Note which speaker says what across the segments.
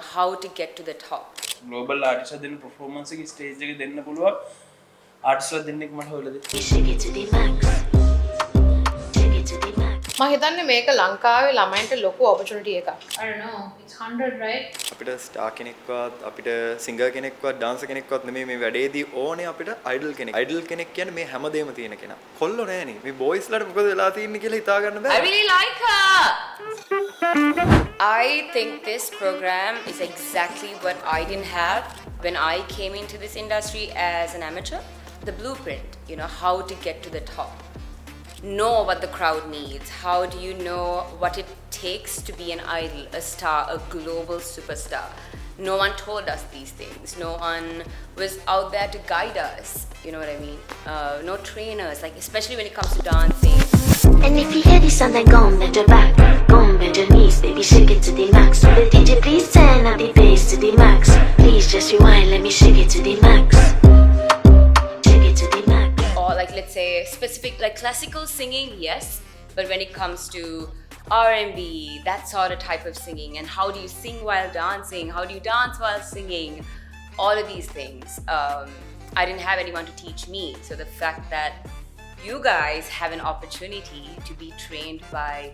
Speaker 1: how to get to the top.
Speaker 2: Global artist දෙන්න performance එකේ stage එකේ දෙන්න පුළුවන් artist ලා දෙන්නෙක් මට හොයලා දෙන්න.
Speaker 3: මම හිතන්නේ මේක ලංකාවේ ළමයින්ට ලොකු opportunity එකක්.
Speaker 4: I don't know. It's 100, right?
Speaker 5: අපිට ස්ටාර් කෙනෙක්වත් අපිට සිංගර් කෙනෙක්වත් ඩාන්සර් කෙනෙක්වත් නෙමෙයි මේ වැඩේදී ඕනේ අපිට අයිඩල් කෙනෙක්. අයිඩල් කෙනෙක් කියන්නේ මේ හැමදේම තියෙන කෙනා. කොල්ලෝ නෑනේ. මේ බොයිස් ලාට මොකද වෙලා තියෙන්නේ කියලා හිතා ගන්න බෑ.
Speaker 1: I really like her. I think this program is exactly what I didn't have when I came into this industry as an amateur. The blueprint, how to get to the top. Know what the crowd needs. How do you know what it takes to be an idol, a star, a global superstar? No one told us these things. No one was out there to guide us. You know what I mean? No trainers, like especially when it comes to dancing.
Speaker 6: And if you hear this sound, then go on, bend your back, go on, bend your knees, baby, shake it to the max. So the DJ, please turn up the bass to the max. Please just rewind, let me shake it to the max. Shake it to the max.
Speaker 1: Or like let's say specific like classical singing, yes, but when it comes to R&B, that sort of type of singing, and how do you sing while dancing, how do you dance while singing, all of these things, I didn't have anyone to teach me. So the fact that you guys have an opportunity to be trained by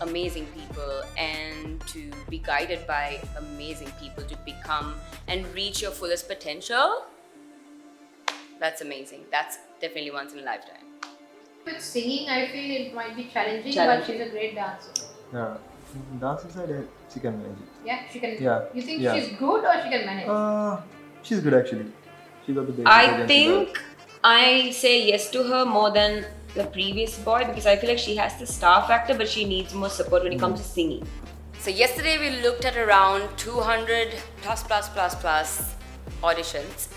Speaker 1: amazing people and to be guided by amazing people to become and reach your fullest potential, that's amazing. That's definitely once in a lifetime.
Speaker 4: With singing, I feel it might be challenging, but she's a great dancer.
Speaker 5: Yeah. Dancing side she can manage.
Speaker 4: Yeah, she can.
Speaker 5: Yeah.
Speaker 4: You think
Speaker 5: Yeah.
Speaker 4: she's good or she can manage?
Speaker 5: She's good actually. She got the basic
Speaker 1: I
Speaker 5: against
Speaker 1: think I say yes to her more than the previous boy because I feel like she has the star factor, but she needs more support when it comes to singing. So yesterday we looked at around 200 plus auditions.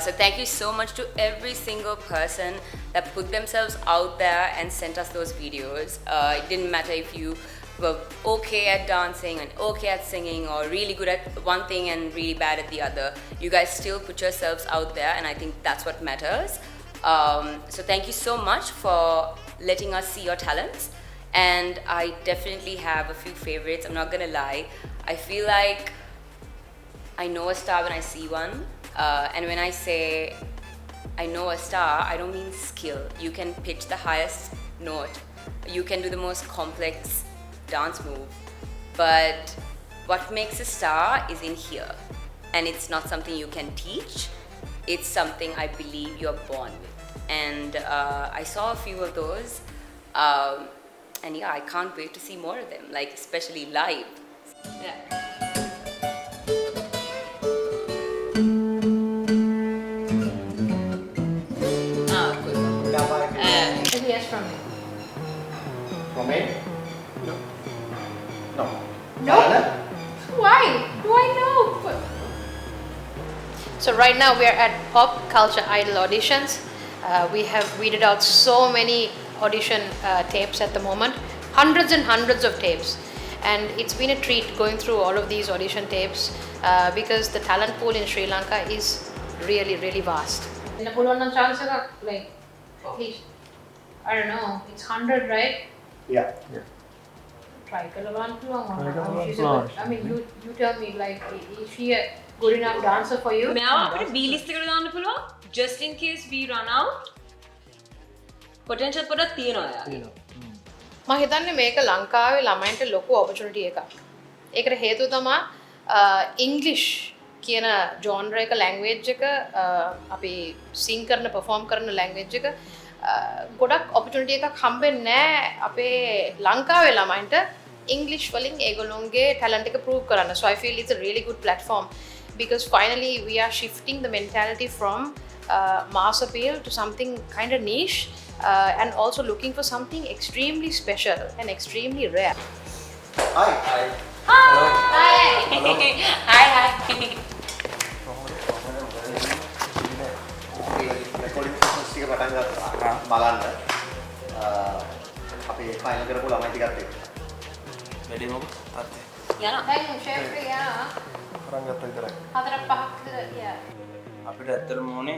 Speaker 1: So thank you so much to every single person that put themselves out there and sent us those videos. It didn't matter if you were okay at dancing and okay at singing or really good at one thing and really bad at the other. You guys still put yourselves out there, and I think that's what matters. So thank you so much for letting us see your talents. And I definitely have a few favorites, I'm not gonna lie. I feel like I know a star when I see one. And when I say I know a star, I don't mean skill. You can pitch the highest note. You can do the most complex dance move. But what makes a star is in here. And it's not something you can teach. It's something I believe you're born with. And I saw a few of those. And yeah, I can't wait to see more of them, like especially live. Yeah.
Speaker 4: Yes, from me.
Speaker 7: From me? No. No.
Speaker 4: No? Why? Do I know?
Speaker 3: So right now we are at Pop Culture Idol auditions. We have weeded out so many audition tapes at the moment, hundreds and hundreds of tapes, and it's been a treat going through all of these audition tapes because the talent pool in Sri Lanka is really vast.
Speaker 4: In the Pulwana chance, like, at least, I don't know, it's 100, right?
Speaker 7: Yeah.
Speaker 4: Try Kalawan
Speaker 5: Kalawan
Speaker 4: she's
Speaker 5: Pulwana.
Speaker 4: I mean, you tell me, like, is she a good enough dancer for you?
Speaker 1: Now අපිට B list එකට දාන්න පුළුවන් just in case we run out. Potential පොඩක් තියෙනවා යාගේ.
Speaker 3: මම හිතන්නේ මේක ලංකාවේ ළමයින්ට ලොකු opportunity එකක්. ඒකට හේතුව තමයි English කියන genre එක language එක අපි sing කරන perform කරන language එක ගොඩක් opportunity එකක් හම්බෙන්නේ නැහැ අපේ ලංකාවේ ළමයින්ට English වලින් ඒගොල්ලොන්ගේ talent එක prove කරන්න. So I feel it's a really good platform because finally we are shifting the mentality from mass appeal to something kind of niche and also looking for something extremely special and extremely rare.
Speaker 7: Hi.
Speaker 1: Hi.
Speaker 7: recording sessions ටික පටන් ගත්තා. බලන්න. අපි final කරපු ළමයි ටිකත් එක්ක.
Speaker 2: වැඩි මොකද තාත්තේ
Speaker 1: යනවා.
Speaker 4: Then, Shefri, yeah.
Speaker 5: පටන් ගත්තා විතරයි.
Speaker 4: 4-5 yeah.
Speaker 2: අපිට ඇත්තටම ඕනේ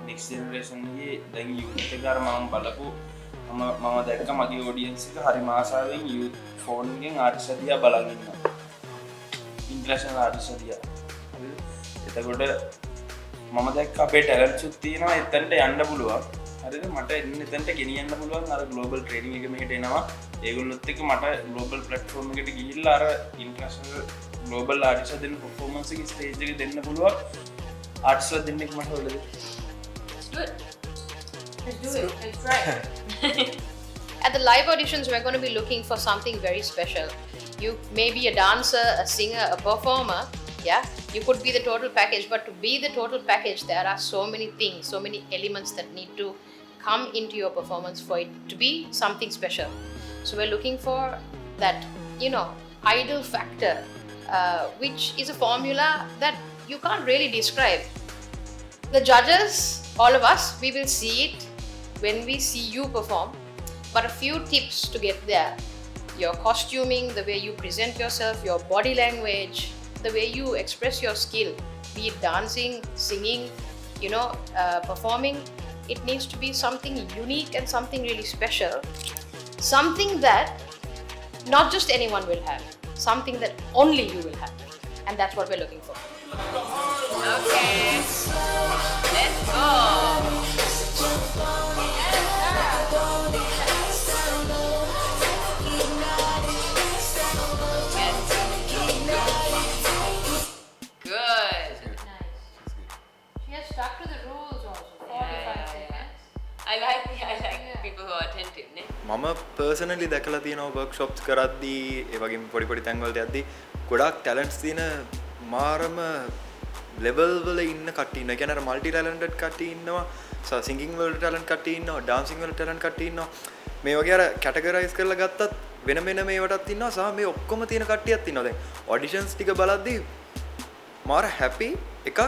Speaker 2: next generation එකේ දැන් youth එක අර මම බලපු මම දැක්ක මගේ audience එක හරි මාසාවෙන් youth phone එකෙන් ආර්ටිස්ට් දිහා බලන් ඉන්නවා. ඉන්ටර්නැෂනල් ආටිස්ට්ලා දිහා. හරිද? එතකොට මම දැක්ක අපේ ටැලන්ට්ස් තියෙනවා එතනට යන්න පුළුවන්. හරිද? මට එතනට ගෙනියන්න පුළුවන් අර ග්ලෝබල් ට්‍රේනින් එක මෙහෙට එනවා. ඒගොල්ලොත් එක්ක මට ග්ලෝබල් ප්ලැට්ෆෝම් එකට ගිහිල්ලා අර ඉන්ටර්නැෂනල් ග්ලෝබල් ආටිස්ට්ලා දෙන්න පර්ෆෝමන්ස් එක ස්ටේජ් එක දෙන්න පුළුවන්. ආටිස්ට්ලා දෙන්නෙක් මට හොයලා දෙන්න.
Speaker 1: Let's do it.
Speaker 4: Let's do it. Let's try.
Speaker 3: At the live auditions, we're going to be looking for something very special. You may be a dancer, a singer, a performer. Yeah, you could be the total package, but to be the total package, there are so many things, so many elements that need to come into your performance for it to be something special. So we're looking for that, idol factor, which is a formula that you can't really describe. The judges, all of us, we will see it when we see you perform. But a few tips to get there: your costuming, the way you present yourself, your body language, the way you express your skill, be it dancing, singing, performing. It needs to be something unique and something really special. Something that not just anyone will have, something that only you will have. And that's what we're looking for.
Speaker 1: Okay. Let's go. Good.
Speaker 4: Nice. She has stuck to the rules also. 45 seconds.
Speaker 1: I like people who are attentive. Ne?
Speaker 5: මම personally දැකලා තියෙනවා workshops කරද්දී ඒ වගේම පොඩි පොඩි තැන්වලට යද්දී ගොඩාක් talents තියෙන මාරම ලෙවල් වල ඉන්න කට්ටිය ඉන්නවා. ඒ කියන්නේ අර মালටි ටැලන්ටඩ් කට්ටිය ඉන්නවා. සිංගින් වල ටැලන්ට් කට්ටිය ඉන්නවා. ඩාන්සින් වල ටැලන්ට් කට්ටිය ඉන්නවා. මේ වගේ අර කැටගරයිස් කරලා ගත්තත් වෙන මේවටත් ඉන්නවා. සහ මේ ඔක්කොම තියෙන කට්ටියත් ඉන්නවා. දැන් ඔඩිෂන්ස් ටික බලද්දී මාර හැපි එකක්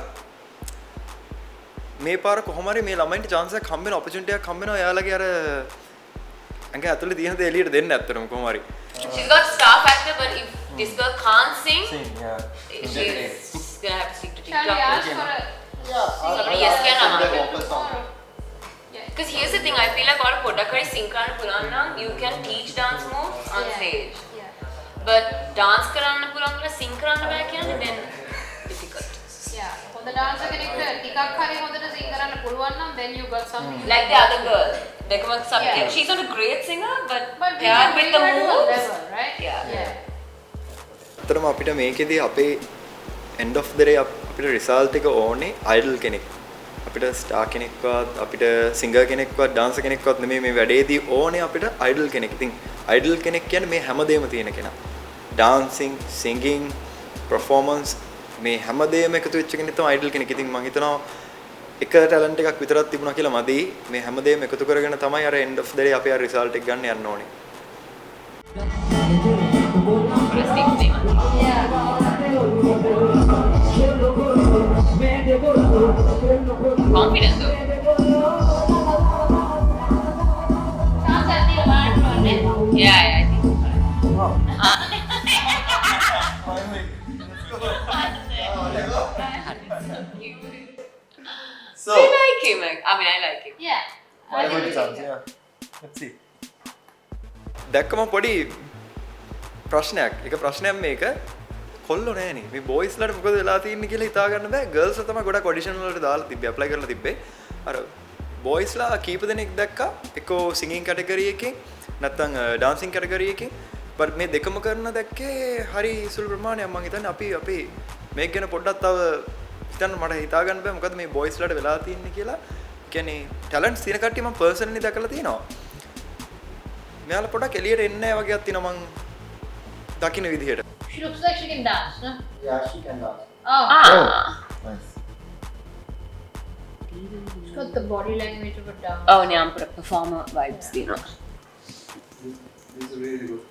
Speaker 5: මේ පාර කොහොම හරි මේ ළමයින්ට chance එකක් හම්බ වෙන opportunity එකක් හම්බ වෙනවා එයාලගේ අර අංග ඇතුලේ තියෙන දේ එළියට දෙන්න ඇත්තටම කොහොම හරි
Speaker 1: She's got star factor, but if this girl can't sing,
Speaker 7: yeah.
Speaker 1: she's gonna have to stick to
Speaker 4: Shall we
Speaker 1: TikTok.
Speaker 4: ask for a...
Speaker 1: Somebody yes can
Speaker 7: focus on it.
Speaker 1: Because here's the thing, I feel like all podakari sing karan puranna, you can teach dance moves on stage.
Speaker 4: Yeah.
Speaker 1: But dance karanna puranna sing karanna baya kiyanne then difficult.
Speaker 4: Yeah. හොඳ dancer කෙනෙක්ට ටිකක් හරි හොඳට sing කරන්න පුළුවන් නම් then you got something.
Speaker 1: Like the other girl. Dekama
Speaker 4: Yeah.
Speaker 1: she's not a great singer, but
Speaker 4: But we
Speaker 1: paired
Speaker 4: can
Speaker 1: with
Speaker 4: bring
Speaker 1: the
Speaker 4: her to a
Speaker 1: moves.
Speaker 4: level, right?
Speaker 1: Yeah.
Speaker 5: අතරම අපිට මේකෙදී අපේ end of the day අපිට result එක ඕනේ idol කෙනෙක් අපිට star කෙනෙක්වත් අපිට singer කෙනෙක්වත් dancer කෙනෙක්වත් නෙමෙයි මේ වැඩේදී ඕනේ අපිට idol කෙනෙක්. ඉතින් idol කෙනෙක් කියන්නේ මේ හැමදේම තියෙන කෙනා. dancing, singing, performance මේ හැමදේම එකතු වෙච්ච කෙනෙක් තමයි idol කෙනෙක්. ඉතින් මම හිතනවා එක ටැලන්ට් එකක් විතරක් තිබුණා කියලා මදි. මේ හැමදේම එකතු කරගෙන තමයි අර end of the day අපේ result එක ගන්න යන්න ඕනේ.
Speaker 1: Confident though.
Speaker 4: Sounds like the alarm on it.
Speaker 1: Yeah, I think
Speaker 7: So,
Speaker 1: I like him. I mean, I like him.
Speaker 4: Yeah.
Speaker 7: I have a chance, yeah. Let's see.
Speaker 5: දැක්කම පොඩි ප්‍රශ්නයක්. එක ප්‍රශ්නයක් මේක කොල්ලෝ නෑනේ. මේ බොයිස්ලාට මොකද වෙලා තියෙන්නේ කියලා හිතා ගන්න බෑ. ගර්ල්ස්ලා තමයි ගොඩක් ඔඩිෂන් වලට දාලා තිබ්බේ, ඇප්ලයි කරලා තිබ්බේ. අර බොයිස්ලා කීප දෙනෙක් දැක්කා. එක්කෝ සිංගින් කැටගරි එකකින් නැත්නම් ඩාන්සින් කැටගරි එකකින්. බට් මේ දෙකම කරන දැක්කේ හරි සුළු ප්‍රමාණයක්. මම හිතන්නේ අපි මේක ගැන පොඩ්ඩක් තව හිතන්න මට හිතා ගන්න බෑ මොකද මේ බොයිස්ලාට වෙලා තියෙන්නේ කියලා. කියන්නේ ටැලන්ට්ස් තියෙන කට්ටිය මම පර්සනලි දැකලා තියෙනවා. මෙයාලා පොඩක් එළියට එන්නේ නැහැ වගේක් තියෙනවා මං දකින්න විදිහට.
Speaker 4: She looks like she can dance, no?
Speaker 7: Yeah, she can dance.
Speaker 4: Oh.
Speaker 7: Nice.
Speaker 4: She's got the body language of a dance.
Speaker 1: Oh, now I'm put a performer vibes, you know.
Speaker 7: This is really good.